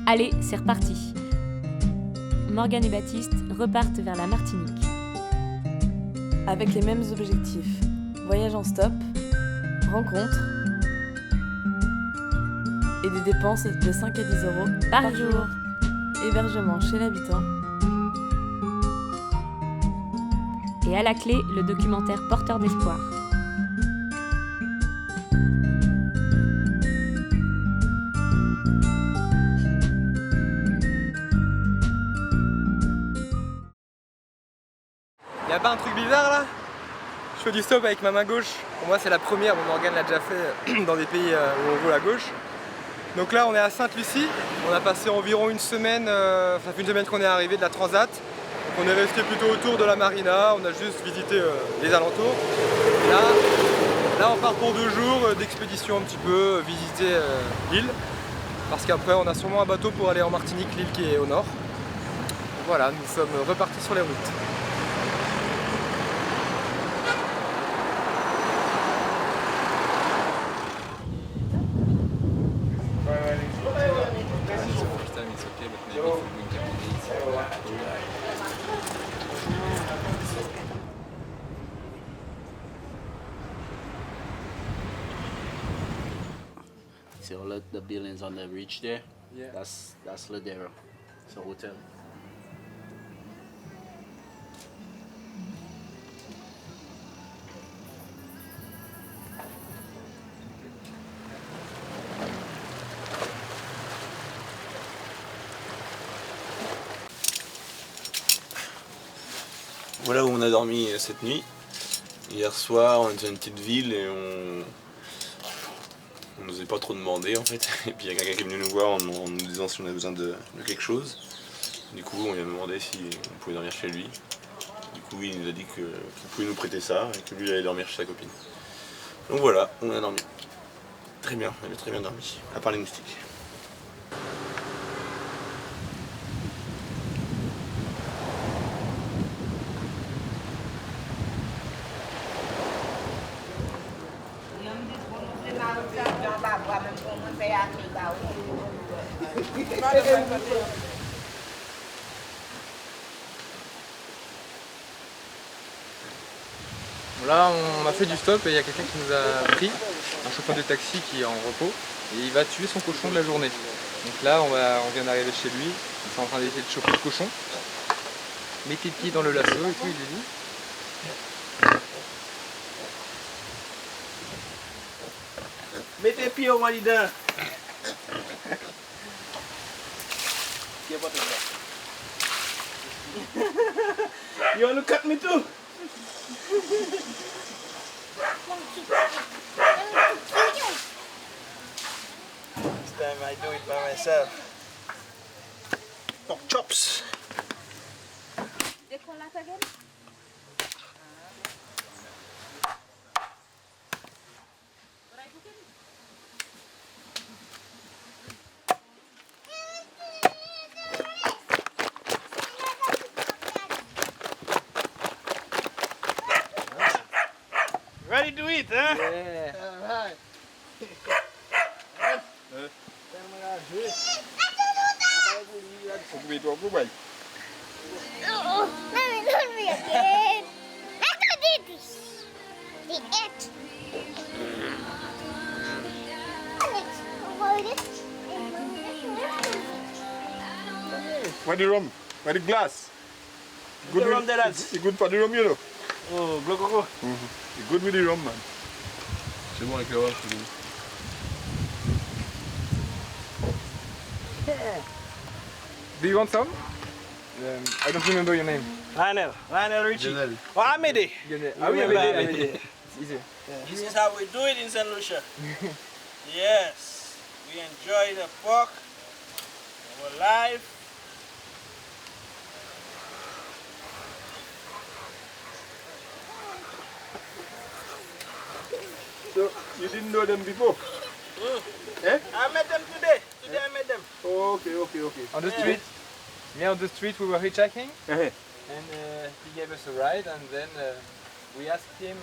Allez, c'est reparti. Morgane et Baptiste repartent vers la Martinique. Avec les mêmes objectifs. Voyage en stop, rencontres et des dépenses de 5 à 10 euros Par jour. Hébergement chez l'habitant. Et à la clé, le documentaire Porteur d'espoir. Y'a pas un truc bizarre là? Je fais du stop avec ma main gauche. Pour moi c'est la première, bon, Morgane l'a déjà fait dans des pays où on roule à gauche. Donc là on est à Sainte-Lucie, on a passé environ une semaine, ça fait une semaine qu'on est arrivé de la Transat. Donc on est resté plutôt autour de la marina, on a juste visité les alentours. Et là on part pour 2 jours d'expédition un petit peu, visiter l'île. Parce qu'après on a sûrement un bateau pour aller en Martinique, l'île qui est au nord. Donc voilà, nous sommes repartis sur les routes. See all the buildings on the ridge there? Yeah. That's Ladera. It's a hotel. Voilà où on a dormi cette nuit. Hier soir, on était dans une petite ville et on n'osait pas trop demander en fait. Et puis il y a quelqu'un qui est venu nous voir en nous disant si on avait besoin de quelque chose. Du coup, on lui a demandé si on pouvait dormir chez lui. Du coup, il nous a dit qu'il pouvait nous prêter ça et que lui allait dormir chez sa copine. Donc voilà, on a dormi. Très bien, on avait très bien dormi, à part les moustiques. Là on a fait du stop et il y a quelqu'un qui nous a pris, un chauffeur de taxi qui est en repos et il va tuer son cochon de la journée. Donc là on vient d'arriver chez lui, il est en train d'essayer de choper le cochon. Mets tes pieds dans le lasso et tout, il est dit. Mets tes pieds au moins dedans. You want to cut me too? This time I do it by myself. Pork chops. Ready to eat, huh? Yeah. Alright. Oh, let me again. I do this. The it. Alex, avoid it. Where the rum? Where the glass? The rum there, lads. It's good for the rum, you know. Oh, go, go, go. It's good with the rum, man. C'est bon avec le rhum, Do you want some? I don't remember your name. Lionel Richie. Lionel. Oh, Amédée. Ah oui, Remember Amédée, Amédée. Amédée. It's easier. This is how we do it in St. Lucia. Yes, we enjoy the pork, our life. So, you didn't know them before? Eh? I met them today. Today I met them. Oh, okay, okay, okay. On the street. Yeah, on the street we were hitchhiking Eh, and he gave us a ride and then we asked him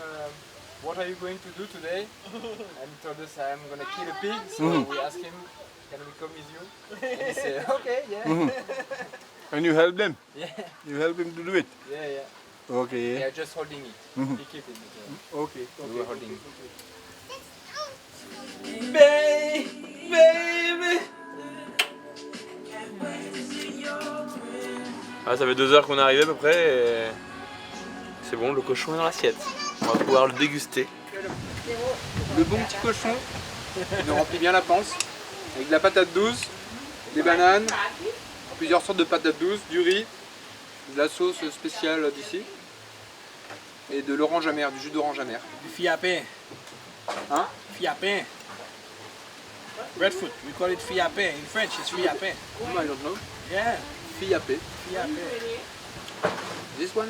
what are you going to do today? And he told us, I'm going to kill a pig. So we asked him, can we come with you? And he said, okay, yeah. And you help them? Yeah, You help him to do it? yeah. Okay. Yeah, just holding it. He keep it. Okay. We were holding it. Ah, ça fait 2 heures qu'on est arrivé à peu près et c'est bon, le cochon est dans l'assiette. On va pouvoir le déguster. Le bon petit cochon, il nous remplit bien la panse. Avec de la patate douce, des bananes, plusieurs sortes de patates douces, du riz, de la sauce spéciale d'ici et de l'orange amer, du jus d'orange amer. Du fiapin. Hein? Fiapin. Breadfruit. We call it fiapin. In French, it's fiapin. I don't know. Yeah, Fiapé. fiapin. This one?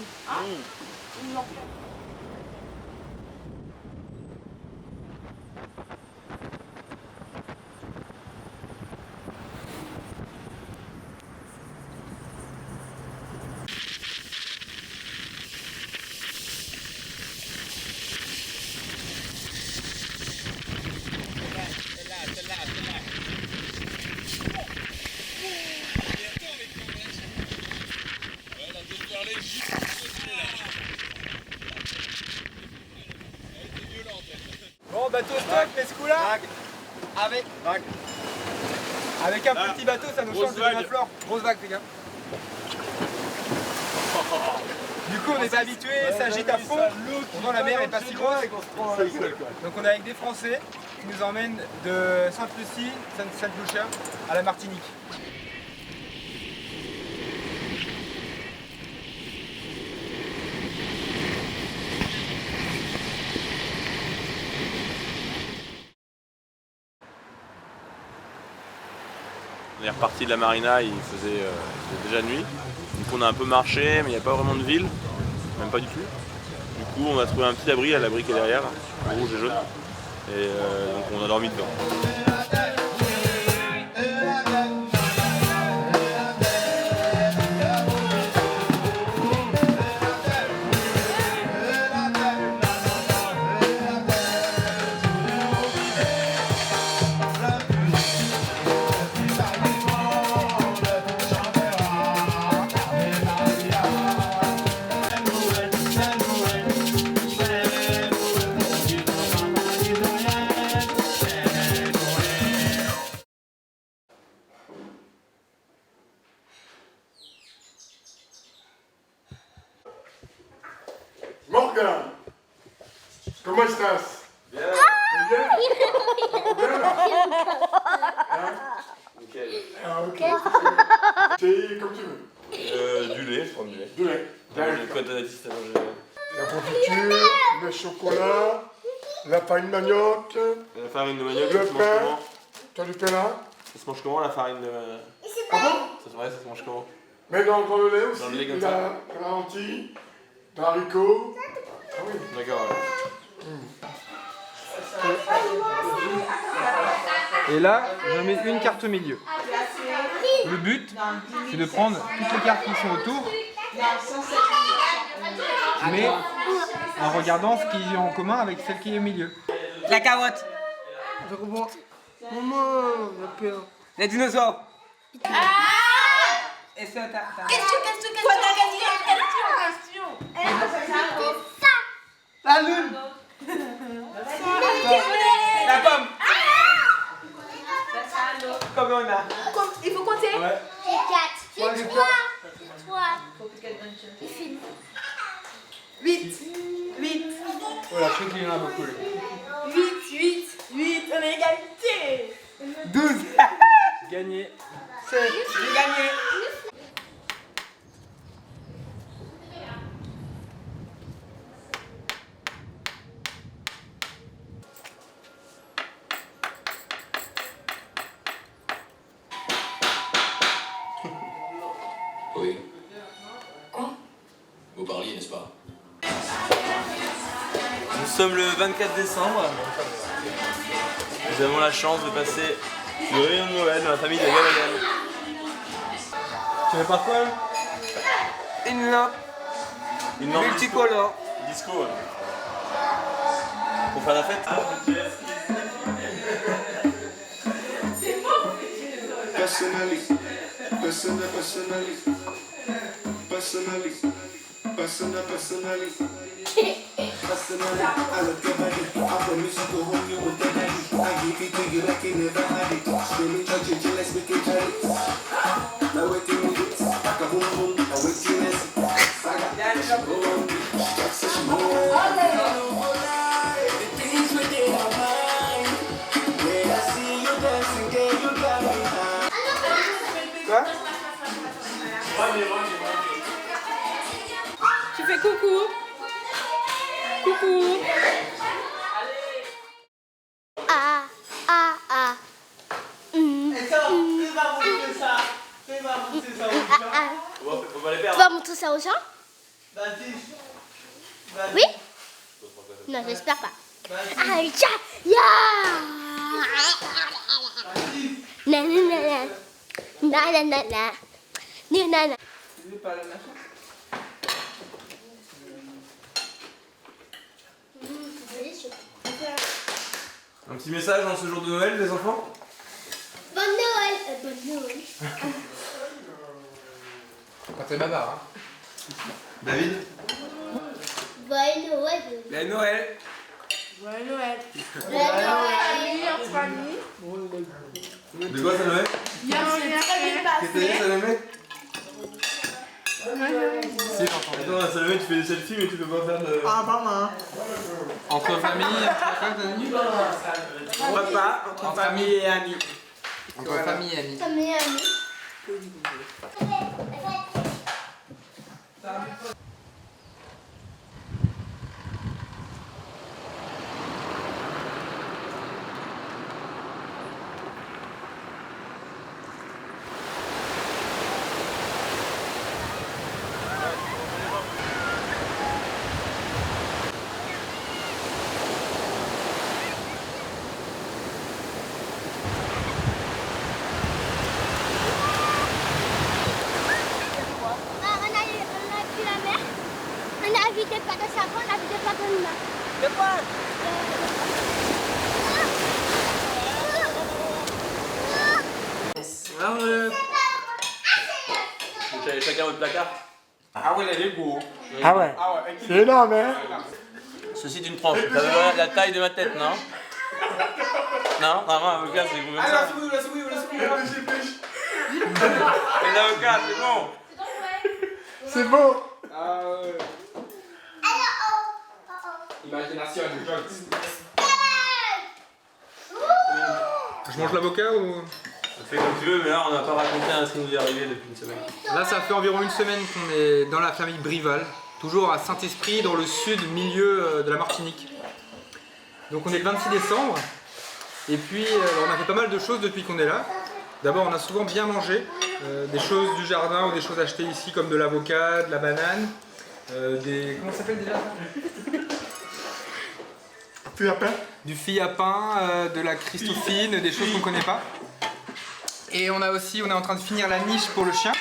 Bon, bateau stop, mais ce coup-là, avec un petit bateau, ça nous change de la flore. Grosse vague, les gars. Du coup, on n'est pas habitué, ça agite à fond. Pourtant, la mer est pas si grosse. Donc, on est avec des Français qui nous emmènent de Sainte-Lucie, Sainte-Lucia, à la Martinique. On est reparti de la marina, il faisait déjà nuit. Donc on a un peu marché, mais il n'y a pas vraiment de ville, même pas du tout. Du coup on a trouvé un petit abri à l'abri qui est derrière, rouge et jaune. Et donc on a dormi dedans. Morgan, ¿cómo estás? Bien. Bien. Nickel. Ah, ok. C'est comme tu veux. Du lait, je prends du lait. Du lait. J'ai quoi de Natis à manger? La confiture, le chocolat, la farine manioc, La farine de manioc, Le ça se mange pain. comment? t'as du pain là. Ça se mange comment la farine de... Ah bon? ça se mange comment? Mais dans le lait aussi, Dans le lait comme il y a de la lentille, d'haricots. Ah oui. D'accord, ouais. Et là, j'en mets une carte au milieu. Le but, c'est de prendre toutes les cartes qui sont autour, mais en regardant ce qu'ils ont en commun avec celle qui est au milieu. La carotte. Je comprends. Maman, la peur. Les dinosaures. Et ça, Question. Quoi t'as question. La lune. La pomme. Combien on a? Il faut compter. Ouais. J'ai 4. J'ai 3. 8. Voilà, je sais qu'il y en a beaucoup. 8. On est égalité. 12. Gagné. 7. J'ai gagné. Oui. Quoi? Vous parliez, n'est-ce pas? Nous sommes le 24 décembre. Nous avons la chance de passer le réveillon de Noël dans la famille de Gabriel. Tu veux pas quoi? Une lampe Une lampe multicolore. disco. Ouais. Pour faire la fête. Quoi? Tu fais coucou. Coucou. Ah, ah, ah. Faut pas les Tu perdre. vas montrer ça aux gens? Oui? Non, j'espère pas. Ah, ya! Ya! Na, na, na, na. Na, na, na, na. Na, na, na. Un petit message dans ce jour de Noël, les enfants? Bonne Noël! Bonne Noël! Quand t'es bavard, hein. David? Bonne Noël! La Noël. Joyeux Noël. Bonne Noël! Famille, entre amis. De quoi ça Noël? Bien, très bien passé. Salomé? Si, j'entends. Attends, Salomé, tu fais des selfies, mais tu peux pas faire de. Ah, pas moi. Entre famille, entre quoi t'as dit? Repas entre famille et amis. Entre famille et amis. Famille, amis. Des pâtes de savon, on a vu des pâtes de main. De quoi? Chacun votre placard. Ah ouais, elle est beau. Ah ouais. Ah ouais, C'est énorme, hein? Ceci est une tranche. Ça veut dire la taille de ma tête, non? Non, vraiment, avocat, c'est comme ça. la souris, Et l'avocat, c'est bon. C'est beau! Ah ouais. Imagination du jeu. Je mange l'avocat ou... Fais comme tu veux, mais là, on n'a pas raconté ce qui nous est arrivé depuis une semaine. Là, ça fait environ une semaine qu'on est dans la famille Brival, toujours à Saint-Esprit, dans le sud, milieu de la Martinique. Donc on est le 26 décembre, et puis on a fait pas mal de choses depuis qu'on est là. D'abord, on a souvent bien mangé, des choses du jardin ou des choses achetées ici, comme de l'avocat, de la banane, des... Comment ça s'appelle déjà? Fille à pain? Du fille à pain, de la Christophine, des choses qu'on ne connaît pas. Et on est en train de finir la niche pour le chien.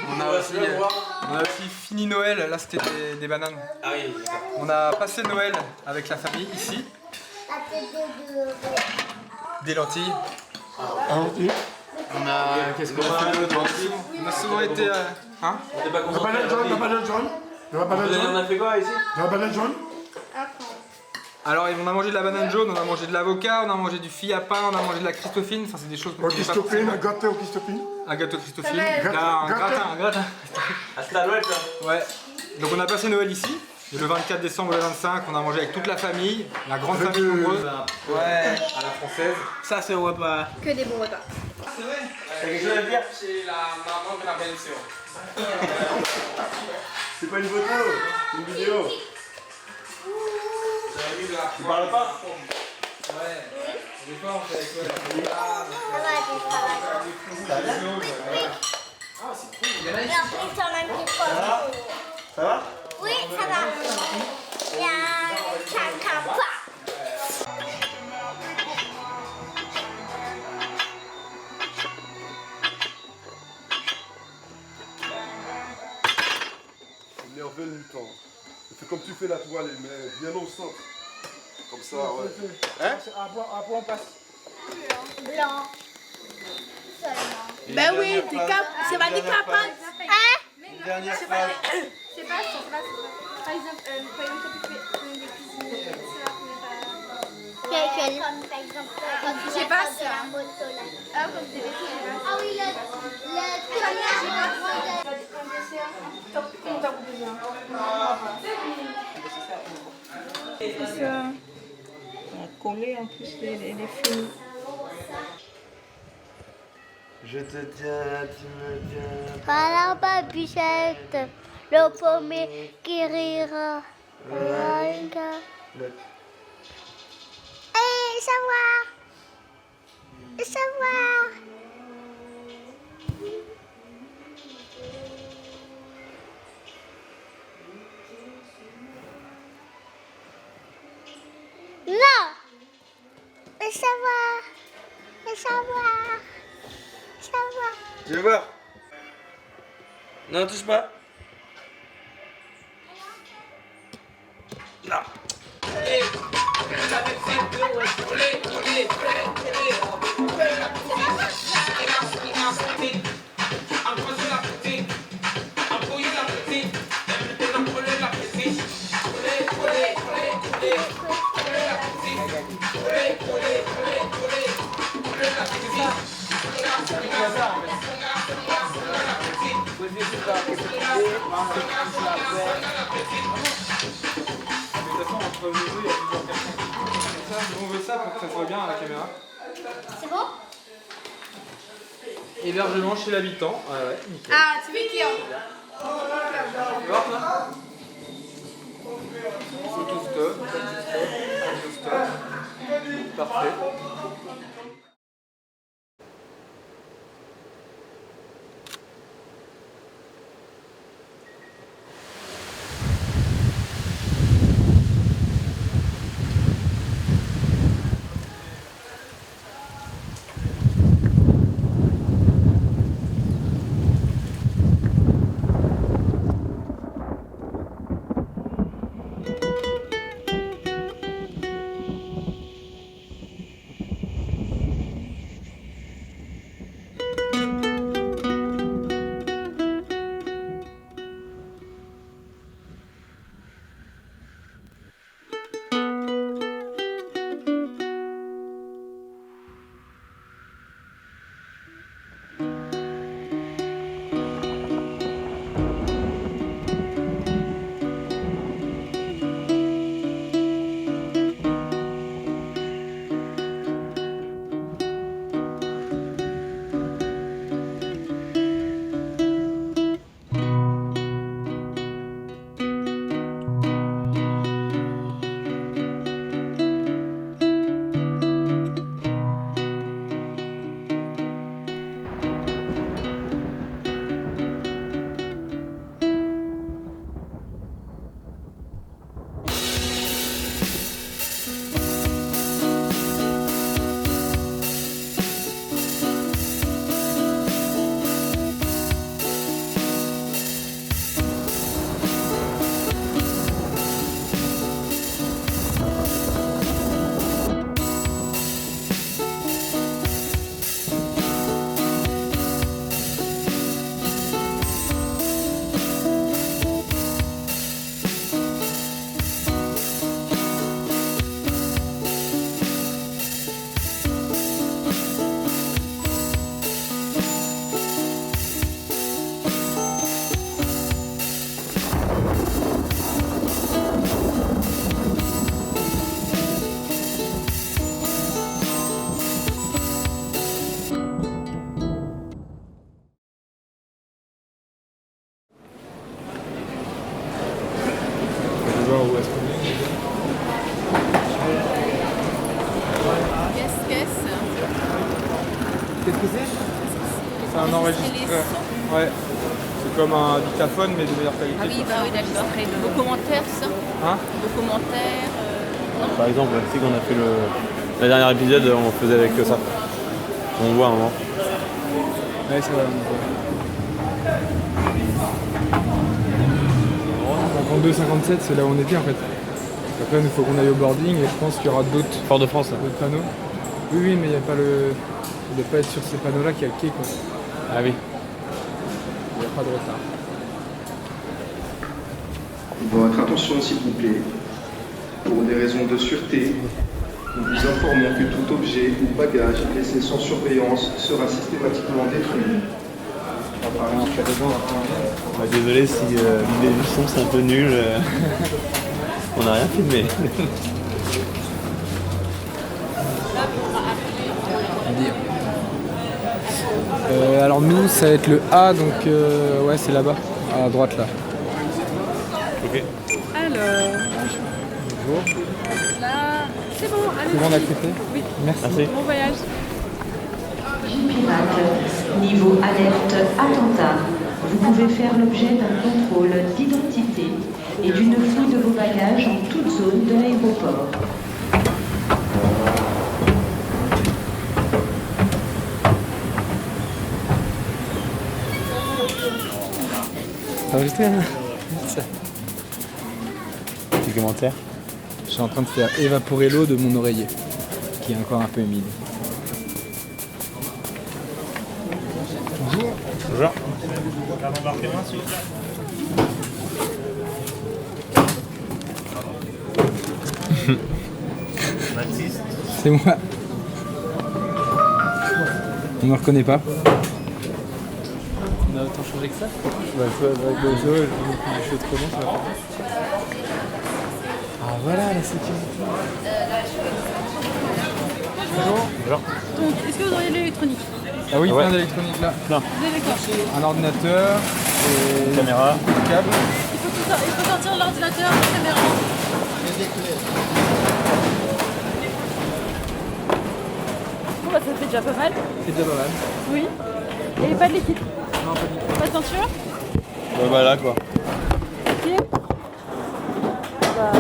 On a aussi fini Noël, là c'était des bananes. Ah oui, d'accord. On a passé Noël avec la famille ici. Des lentilles. Ah, ok. On a... Qu'est-ce qu'on a fait d'autre? On a souvent été... Hein? On t'est pas La concentré. banane jaune, la banane jaune? La banane On jaune? a fait quoi ici? La banane jaune? Alors on a mangé de la banane jaune, on a mangé de l'avocat, on a mangé du fille à pain, on a mangé de la Christophine. Enfin c'est des choses qu'on Au connaît pas Christophine, forcément. un gâteau au Christophine? Un gâteau Christophine. Gratin. Là, un gratin. Ah, c'était à Noël, ça. Ouais. Donc on a passé Noël ici. Et le 24 décembre, le 25, on a mangé avec toute la famille, la grande Avec famille le- nombreuse. Ouais, à la française. Ça, c'est au repas. Que des bons repas. T'as quelque chose à dire? C'est la maman de la belle sœur. C'est pas une photo, c'est une vidéo. Tu parles pas? Ouais. Des fois on fait avec quoi la famille. Ah, c'est cool, il y en a ici. Ça va? Oui, ça va. Il y a caca. Énervé le temps. Fais comme tu fais la toile, mais bien au centre. ça, ouais. Hein? Après on passe. Blanc. Seulement. Ben oui, C'est pas des capables. Hein? Une dernière phrase. C'est pas. Par exemple, quand tu fais des cuisines, c'est la première. Comme par exemple, quand tu Je sais vas pas faire de ça. la moto là. Ah, comme des vêtements. Ah oui, le C'est ça. On a collé en plus les films. Je te tiens, tu me tiens. Voilà, Babuchette, le premier qui rira. Savoir. Savoir. Non. Savoir. Savoir. Savoir. Tu veux voir? Non, touche pas. Non. On veut ça pour que ça soit bien à la caméra. C'est bon? Hébergement chez l'habitant. Ouais, nickel. Ah, tu veux qui Tu vois là? Photostop, photostop. Parfait. Qu'est-ce que c'est? C'est un enregistreur. Ouais. C'est comme un dictaphone mais de meilleure qualité. Ah oui, bah oui, d'accord. Et de documentaires, ça? Hein? Documentaires. Par exemple, tu sais qu'on a fait le dernier épisode, on faisait avec ça. On voit un moment. Ouais, c'est vrai. En 52-57, c'est là où on était en fait. Après, il faut qu'on aille au boarding et je pense qu'il y aura d'autres Fort de France, là. panneaux. Oui, oui, mais il n'y a pas le. Il ne doit pas être sur ces panneaux-là qu'il y a le quai, quoi. Ah oui. Il n'y a pas de retard. Votre attention, s'il vous plaît. Pour des raisons de sûreté, nous vous informons que tout objet ou bagage laissé sans surveillance sera systématiquement détruit. Désolé si l'idée du son c'est un peu nul. On n'a rien filmé. Alors nous, ça va être le A, donc ouais, c'est là-bas, à droite là. Ok. Alors, Bonjour. là, c'est bon, allez. C'est bon, on a accepté? Oui. Merci. Bon voyage. Pirate, niveau alerte attentat. Vous pouvez faire l'objet d'un contrôle d'identité et d'une fouille de vos bagages en toute zone de l'aéroport. T'as enregistré hein? Petit commentaire. Je suis en train de faire évaporer l'eau de mon oreiller, qui est encore un peu humide. Bonjour. Bonjour. C'est moi. On ne me reconnaît pas. On a autant changé que ça? Bah, avec le zoo, je suis autrement, ça va pas. Ah voilà la sécurité. Bonjour. Bonjour. Donc, est-ce que vous auriez de l'électronique? Ah oui, Ouais. plein d'électronique là. Plein. Vous êtes d'accord? Un ordinateur, et Caméra. un câble. Il faut sortir l'ordinateur, la caméra. Bon, bah, ça fait déjà pas mal. C'est déjà pas mal. Oui. Et pas de liquide. Non, pas du tout. Pas de ceinture. Ouais, bah là quoi. Ok. Bah...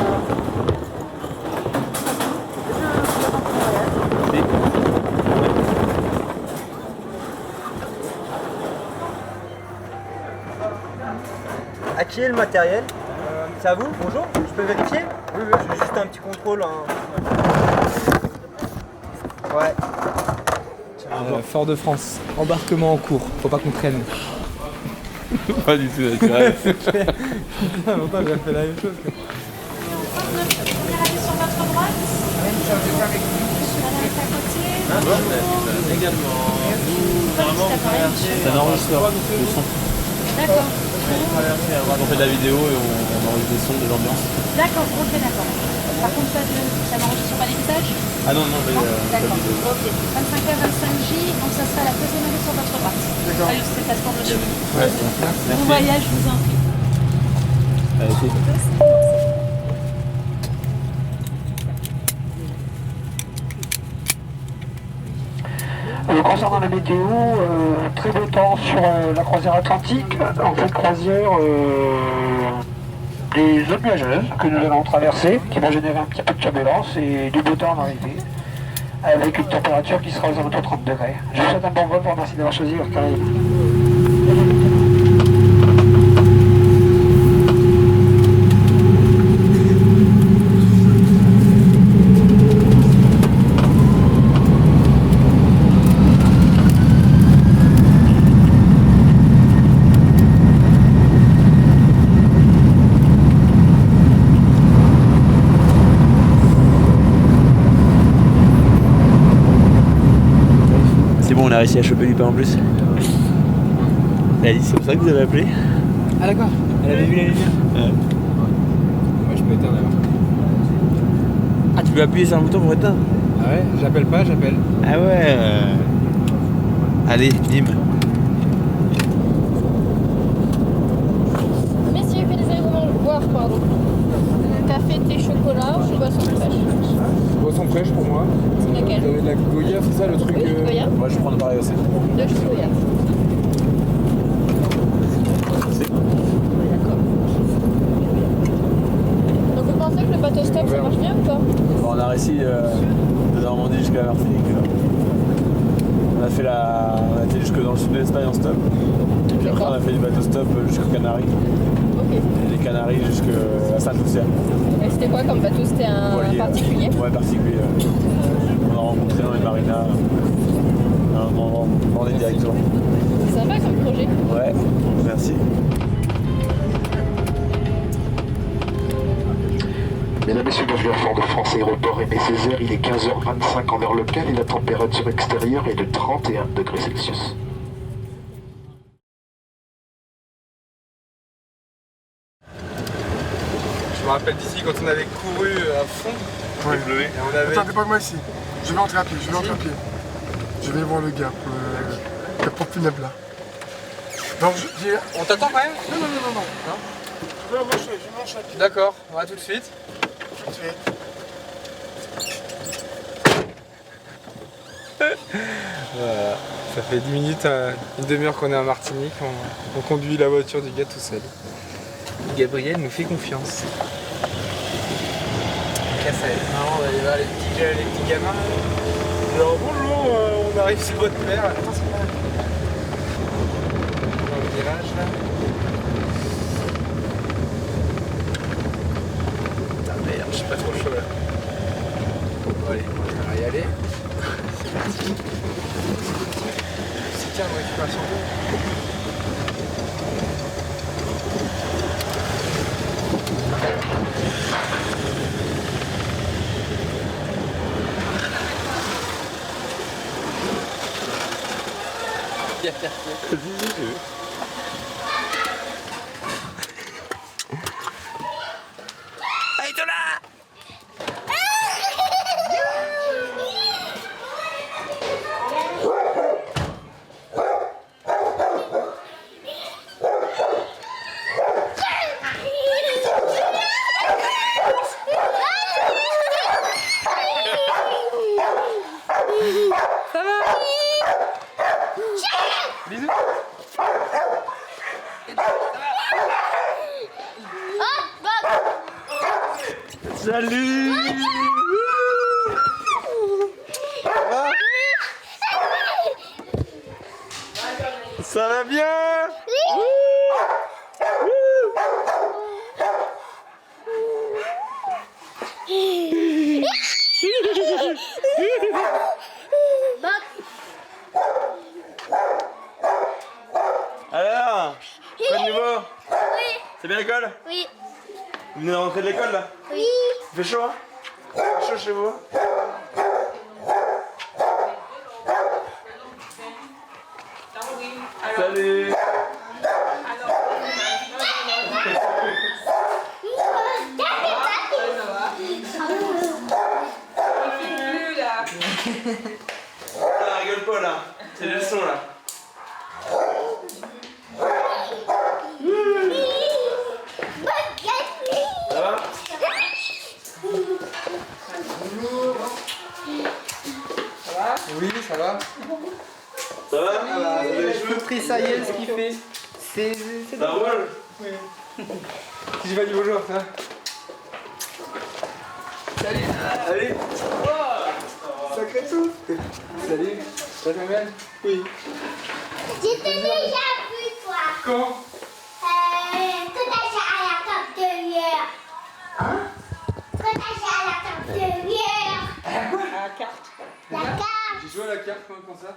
À qui est le matériel? C'est à vous? Bonjour, je peux vérifier? Oui, oui, j'ai juste un petit contrôle. Ouais. Fort-de-France, embarquement en cours, faut pas qu'on traîne. Pas du tout naturel. Putain, longtemps j'ai fait la même chose. Sur votre droite. Ça n'enregistre pas le son. D'accord. On fait de la vidéo et on enregistre des sons, de l'ambiance. D'accord, ok, d'accord. Par contre, ça n'enregistre pas les visages? Ah non, non, mais D'accord, ok. 25A, 25J, donc ça sera la deuxième année sur votre droite. D'accord. Allez, c'est passeport de chez vous. Ouais, Bon voyage, je vous en prie. Allez, c'est Concernant la météo, très beau temps sur la croisière Atlantique. En cette croisière, des zones nuageuses que nous allons traverser, qui vont générer un petit peu de turbulence et du beau temps en arrivée, avec une température qui sera aux alentours de 30 degrés. Je vous souhaite un bon vol, merci d'avoir choisi Air Caraïbes. C'est bon, on a réussi à choper du pain en plus. Elle a dit, c'est pour ça que vous avez appelé? Ah d'accord, elle avait vu la lumière. Ouais. Moi je peux éteindre alors. Ah, tu peux appuyer sur un bouton pour éteindre? Ah ouais, j'appelle pas, j'appelle. Ah ouais. Allez, bim. Messieurs, que désirez-vous boire, pardon? Café, thé, chocolat ou boisson fraîche? Boisson fraîche pour moi. C'est laquelle? Vous avez de la Goya, c'est ça le truc? Oui, Goya. Moi, je prends le pareil aussi. Deux choux Goya. Donc vous pensez que le bateau stop ça marche bien ou pas? Bon, on a réussi de Normandie jusqu'à Martinique. On a a été jusque dans le sud de l'Espagne en stop. Et puis après on a fait du bateau stop jusqu'aux Canaries. Ok. Et les Canaries jusqu'à Saint-Lucia. Et c'était quoi comme bateau? C'était un Voilier, particulier? Ouais, particulier. On a rencontré dans les marinas. On est directement. C'est sympa comme projet. Ouais, merci. Mesdames, Messieurs, bienvenue à Fort-de-France Aéroport Aimé Césaire. Il est 15h25 en heure locale et la température extérieure est de 31 degrés Celsius. Je me rappelle d'ici quand on avait couru à fond. Ouais. Et on avait... Attends, dépose-moi ici. Je vais entrer à pied, Je vais voir le gars pour le pompe funèbre là. Non, On t'attend quand même? Non. Je vais marcher à pied. D'accord, on va tout de suite. Tout de suite. Voilà, ça fait 10 minutes, une demi-heure qu'on est en Martinique, on conduit la voiture du gars tout seul. Gabriel nous fait confiance. Là, ça va être marrant d'aller voir les petits gamins. Alors bonjour, on arrive sur votre mère. Attends, c'est pas dans le virage là. Putain merde, je suis pas trop chaud là. Bon allez, on va y aller. C'est parti. C'est tiens, on récupération d'eau. Ça va? Bisous. Salut. Ça va bien? Alors, quoi de nouveau? Oui. C'est bien l'école? Oui. Vous venez de rentrer de l'école là? Oui. Il fait chaud hein? Il fait chaud chez vous? Salut. Ah, rigole pas là, c'est le son là. Ça va? Ça va? Oui, ça va. Ça va? Je vous prie, ça y est, ce qu'il fait. C'est drôle. Oui. Si je vais dire bonjour, ça va? Salut. Allez. Sacré tout. Salut. Ça va bien? Oui. J'ai déjà vu toi. Quand? Quand t'as à la cafetière. Hein? Quand t'as à la cafetière. À quoi? À la carte. La carte. J'ai joué à la carte, comment ça?